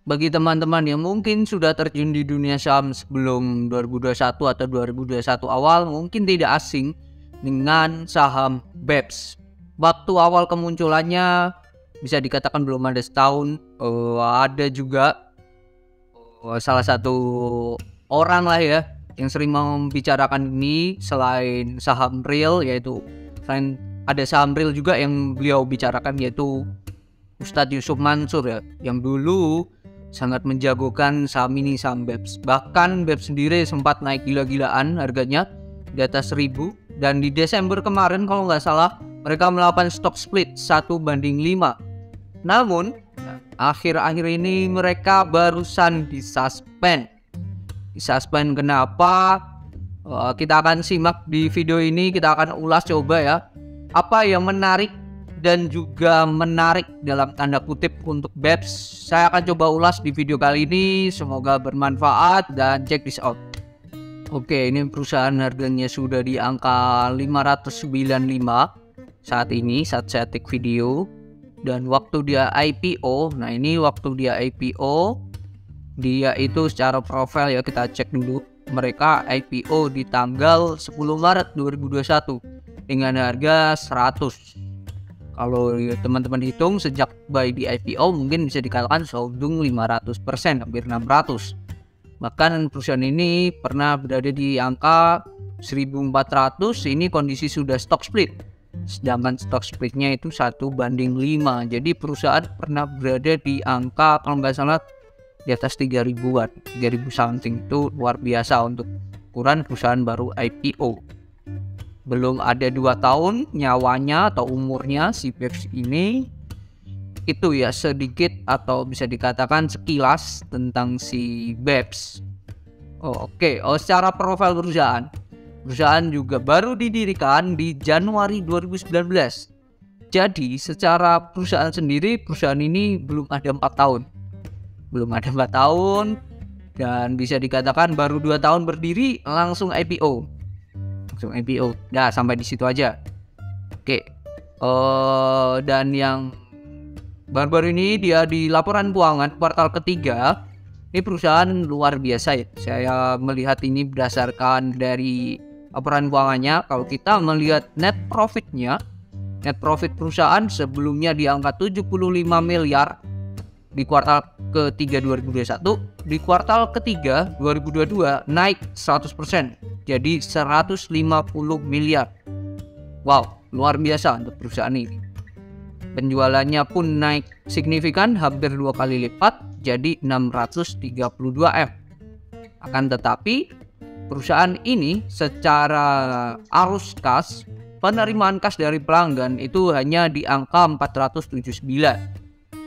bagi teman-teman yang mungkin sudah terjun di dunia saham sebelum 2021 atau 2021 awal, mungkin tidak asing dengan saham BEPS. Waktu awal kemunculannya bisa dikatakan belum ada setahun. Ada juga salah satu orang lah ya yang sering membicarakan ini. Selain saham real, yaitu selain ada saham real juga yang beliau bicarakan, yaitu Ustadz Yusuf Mansur ya, yang dulu sangat menjagokan saham ini, saham BEPS. Bahkan BEPS sendiri sempat naik gila-gilaan harganya di atas 1000. Dan di Desember kemarin kalau nggak salah mereka melakukan stock split 1:5. Namun akhir-akhir ini mereka barusan disuspend. Kenapa? Kita akan simak di video ini, kita akan ulas coba ya, apa yang menarik dan juga menarik dalam tanda kutip untuk BEPS. Saya akan coba ulas di video kali ini, semoga bermanfaat dan check this out. Oke, ini perusahaan harganya sudah di angka 595 saat ini, saat saya take video. Dan waktu dia IPO, nah ini waktu dia IPO, dia itu secara profil ya, kita cek dulu. Mereka IPO di tanggal 10 Maret 2021 dengan harga 100. Kalau teman-teman hitung sejak buy di IPO mungkin bisa dikatakan soldung 500%, hampir 600. Bahkan perusahaan ini pernah berada di angka 1400, ini kondisi sudah stock split. Sedangkan stock splitnya itu 1:5. Jadi perusahaan pernah berada di angka kalau nggak salah di atas 3000-an, 3000 something. Itu luar biasa untuk ukuran perusahaan baru IPO. Belum ada 2 tahun nyawanya atau umurnya si BEPS ini. Itu ya sedikit atau bisa dikatakan sekilas tentang si BEPS. Oke, secara profil perusahaan juga baru didirikan di Januari 2019. Jadi secara perusahaan sendiri, perusahaan ini belum ada 4 tahun. Dan bisa dikatakan baru 2 tahun berdiri langsung IPO. Nah, sampai di situ aja. Oke. Dan yang baru-baru ini dia di laporan keuangan kuartal ketiga. Ini perusahaan luar biasa ya. Saya melihat ini berdasarkan dari laporan keuangannya. Kalau kita melihat net profit perusahaan sebelumnya di angka 75 miliar di kuartal ketiga 2021, di kuartal ketiga 2022 naik 100%, jadi 150 miliar. Wow, luar biasa untuk perusahaan ini. Penjualannya pun naik signifikan, hampir 2 kali lipat, jadi 632 M. Akan tetapi perusahaan ini secara arus kas, penerimaan kas dari pelanggan itu hanya di angka 479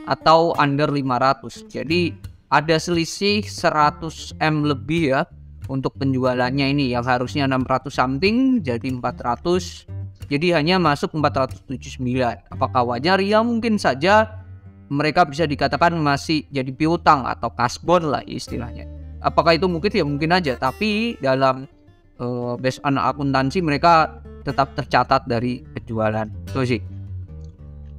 atau under 500. Jadi ada selisih 100 M lebih ya untuk penjualannya ini, yang harusnya 600 something jadi 400. Jadi hanya masuk 479. Apakah wajar? Ya mungkin saja mereka bisa dikatakan masih jadi piutang atau kasbon lah istilahnya. Apakah itu mungkin? Ya mungkin aja. Tapi dalam based on akuntansi mereka tetap tercatat dari penjualan. Itu sih.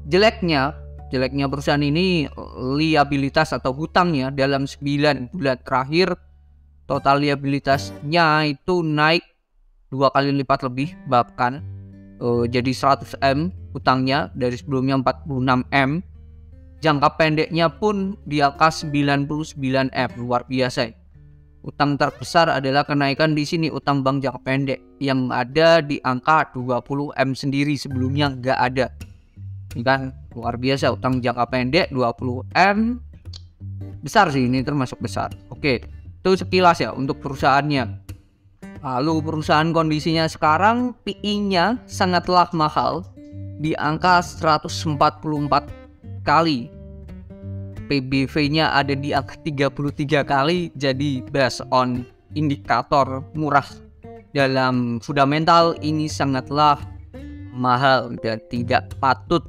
Jeleknya perusahaan ini liabilitas atau hutangnya dalam 9 bulan terakhir, total liabilitasnya itu naik 2 kali lipat lebih, bahkan jadi 100 M hutangnya dari sebelumnya 46 M. Jangka pendeknya pun di angka 99 M, luar biasa. Utang terbesar adalah kenaikan di sini, utang bank jangka pendek yang ada di angka 20 M sendiri, sebelumnya nggak ada. Ini kan luar biasa, utang jangka pendek 20 M. Besar sih, ini termasuk besar. Oke, itu sekilas ya untuk perusahaannya. Lalu perusahaan kondisinya sekarang, PI-nya sangatlah mahal di angka 144 kali. PBV-nya ada di angka 33 kali. Jadi based on indikator murah, dalam fundamental ini sangatlah mahal dan tidak patut.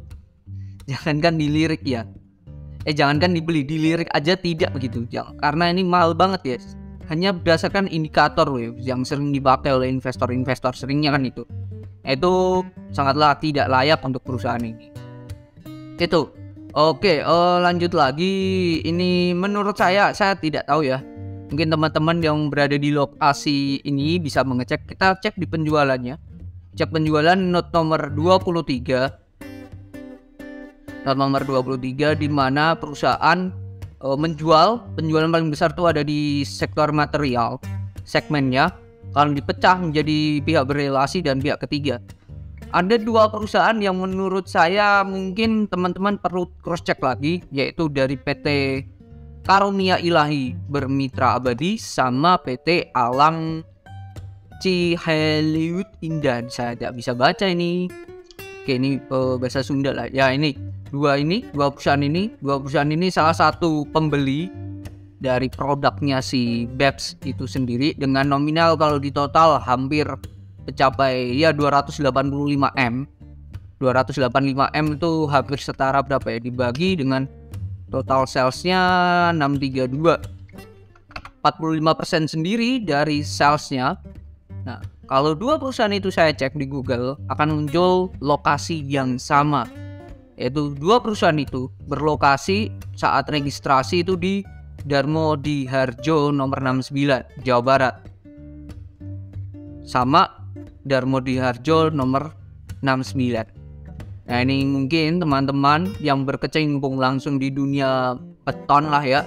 Jangankan dilirik ya, jangankan dibeli, dilirik aja tidak begitu. Karena ini mahal banget ya. Hanya berdasarkan indikator yang sering dipakai oleh investor-investor seringnya kan itu sangatlah tidak layak untuk perusahaan ini. Itu Oke, lanjut lagi. Ini menurut saya tidak tahu ya. Mungkin teman-teman yang berada di lokasi ini bisa mengecek. Kita cek di penjualannya. Cek penjualan not nomor 23. Not nomor 23 di mana perusahaan menjual, penjualan paling besar itu ada di sektor material segmennya. Kalau dipecah menjadi pihak berrelasi dan pihak ketiga. Ada dua perusahaan yang menurut saya mungkin teman-teman perlu cross check lagi, yaitu dari PT Karunia Ilahi Bermitra Abadi sama PT Alam Ciheliut Indah. Saya tidak bisa baca ini. Oke, ini bahasa Sunda lah. Ya, ini dua perusahaan ini salah satu pembeli dari produknya si BEPS itu sendiri dengan nominal kalau di total hampir mencapai ya 285M. 285M itu hampir setara berapa ya, dibagi dengan total salesnya 632, 45% sendiri dari salesnya. Nah, kalau dua perusahaan itu saya cek di Google akan muncul lokasi yang sama, yaitu dua perusahaan itu berlokasi saat registrasi itu di Darmo di Harjo nomor 69 Jawa Barat, sama Darmo di Harjo nomor 69. Nah, ini mungkin teman-teman yang berkecimpung langsung di dunia beton lah ya,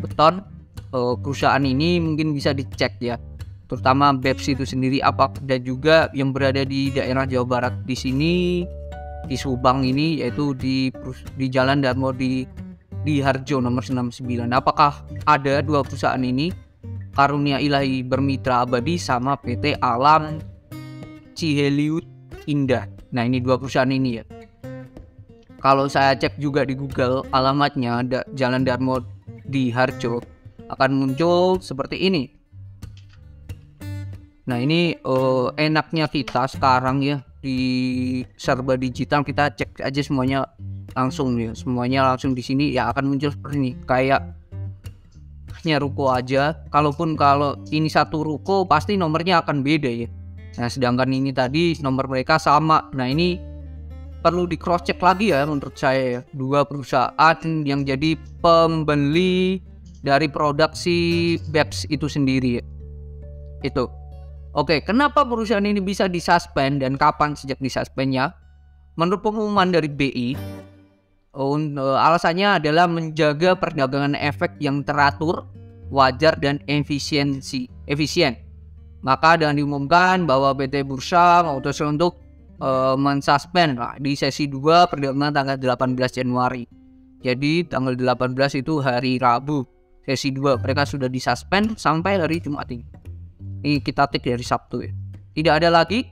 beton, perusahaan ini mungkin bisa dicek ya, terutama BEPS itu sendiri apa, dan juga yang berada di daerah Jawa Barat di sini, di Subang ini, yaitu di Jalan Darmo di Harjo nomor 69. Apakah ada dua perusahaan ini, Karunia Ilahi Bermitra Abadi sama PT Alam Ciheliut Indah? Nah, ini dua perusahaan ini ya. Kalau saya cek juga di Google alamatnya Jalan Darmo di Harjo akan muncul seperti ini. Nah, ini enaknya kita sekarang ya di serba digital, kita cek aja semuanya langsung ya, semuanya langsung di sini ya akan muncul seperti ini. Kayak hanya ruko aja, kalau ini satu ruko pasti nomornya akan beda ya. Nah, sedangkan ini tadi nomor mereka sama. Nah, ini perlu di cross check lagi ya menurut saya ya. Dua perusahaan yang jadi pembeli dari produk si BEPS itu sendiri ya. Itu. Oke, kenapa perusahaan ini bisa disuspend dan kapan sejak disuspendnya? Menurut pengumuman dari BI, alasannya adalah menjaga perdagangan efek yang teratur, wajar dan efisien. Maka dengan diumumkan bahwa PT Bursa memutuskan untuk mensuspend di sesi 2 perdagangan tanggal 18 Januari. Jadi tanggal 18 itu hari Rabu. Sesi 2 mereka sudah disuspend sampai hari Jumat ini. Ini kita tik dari Sabtu ya. Tidak ada lagi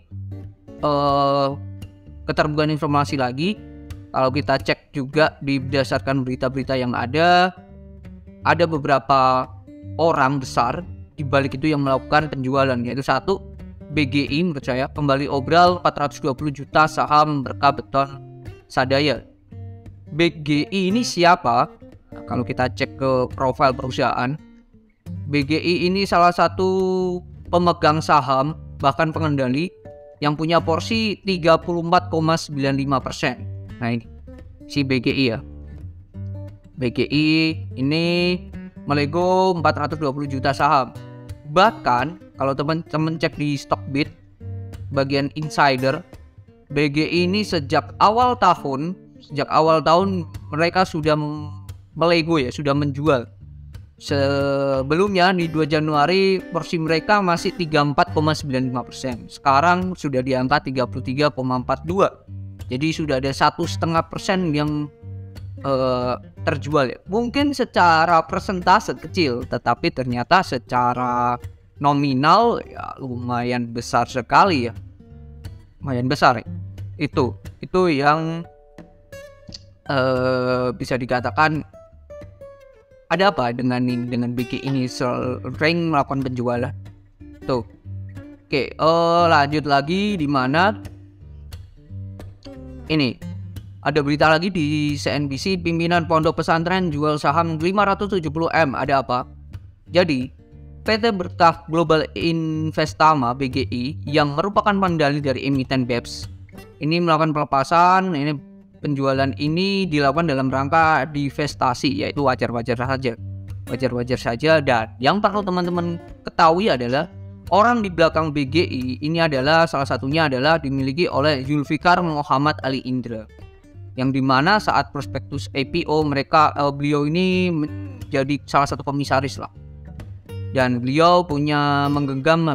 keterbukaan informasi lagi. Kalau kita cek juga berdasarkan berita-berita yang ada beberapa orang besar di balik itu yang melakukan penjualan, yaitu satu, BGI menurut saya kembali obral 420 juta saham Berkah Beton Sadaya. BGI ini siapa? Nah, kalau kita cek ke profil perusahaan, BGI ini salah satu pemegang saham bahkan pengendali yang punya porsi 34,95%. Nah, ini si BGI ya. BGI ini melego 420 juta saham. Bahkan kalau teman-teman cek di Stockbit bagian insider, BGI ini sejak awal tahun mereka sudah melego ya, sudah menjual. Sebelumnya di 2 Januari porsi mereka masih 34,95%. Sekarang sudah di angka 33,42. Jadi sudah ada 1,5% yang terjual ya. Mungkin secara persentase kecil, tetapi ternyata secara nominal ya lumayan besar sekali ya. Lumayan besar ya. Itu yang bisa dikatakan ada apa dengan BGI ini sering melakukan penjualan. Tuh. Oke, lanjut lagi di mana ini ada berita lagi di CNBC, pimpinan pondok pesantren jual saham 570M. Ada apa? Jadi PT Berkah Global Investama BGI yang merupakan pendali dari emiten BEPS ini melakukan pelepasan. Ini penjualan ini dilakukan dalam rangka divestasi, yaitu wajar-wajar saja. Dan yang perlu teman-teman ketahui adalah orang di belakang BGI ini adalah salah satunya adalah dimiliki oleh Zulfikar Muhammad Ali Indra, yang dimana saat prospektus IPO beliau ini menjadi salah satu komisaris lah, dan beliau menggenggam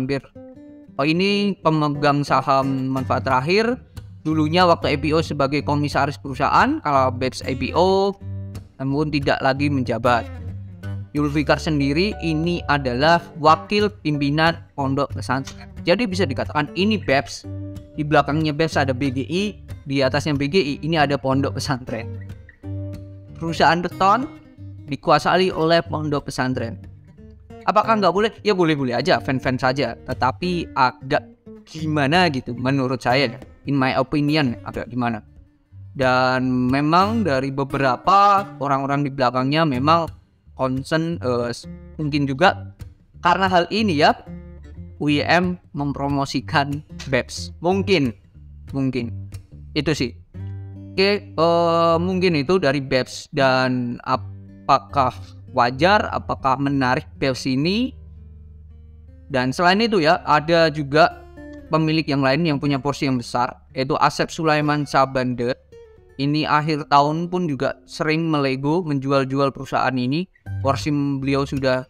ini pemegang saham manfaat terakhir dulunya waktu IPO sebagai komisaris perusahaan kalau BEPS IPO, namun tidak lagi menjabat. Zulfikar sendiri ini adalah wakil pimpinan pondok pesantren. Jadi bisa dikatakan ini BEPS, di belakangnya BEPS ada BGI, di atasnya BGI ini ada pondok pesantren. Perusahaan beton dikuasai oleh pondok pesantren. Apakah nggak boleh? Ya boleh-boleh aja, fan-fan saja. Tetapi agak gimana gitu menurut saya, in my opinion agak gimana. Dan memang dari beberapa orang-orang di belakangnya memang concern, mungkin juga karena hal ini ya UIM mempromosikan BEPS. Mungkin itu sih. Oke, mungkin itu dari BEPS. Dan apakah wajar, apakah menarik BEPS ini? Dan selain itu ya, ada juga pemilik yang lain yang punya porsi yang besar, yaitu Asep Sulaiman Sabande. Ini akhir tahun pun juga sering melego menjual-jual perusahaan ini. Porsi beliau sudah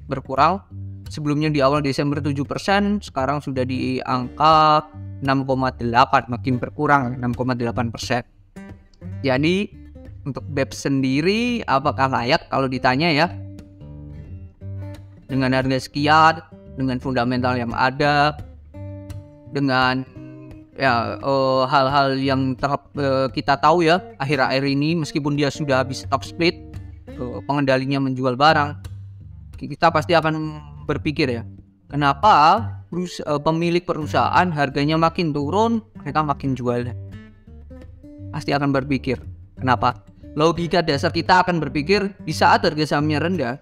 berkurang. Sebelumnya di awal Desember 7%, sekarang sudah di angka 6,8, makin berkurang 6,8%. Jadi untuk BEPS sendiri apakah layak kalau ditanya ya? Dengan harga sekian, dengan fundamental yang ada, dengan hal-hal yang kita tahu ya akhir-akhir ini, meskipun dia sudah habis stock split, pengendalinya menjual barang, kita pasti akan berpikir ya, kenapa pemilik perusahaan harganya makin turun mereka makin jual. Pasti akan berpikir kenapa. Logika dasar kita akan berpikir di saat harga sahamnya rendah,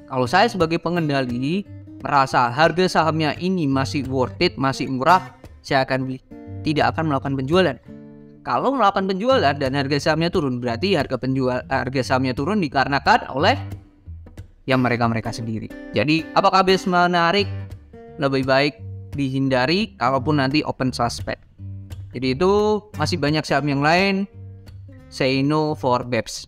kalau saya sebagai pengendali merasa harga sahamnya ini masih worth it, masih murah, saya akan beli, tidak akan melakukan penjualan. Kalau melakukan penjualan dan harga sahamnya turun, berarti harga sahamnya turun dikarenakan oleh yang mereka sendiri. Jadi apakah BEPS menarik? Lebih baik dihindari kalaupun nanti open suspect. Jadi itu masih banyak saham yang lain. Say no for BEPS.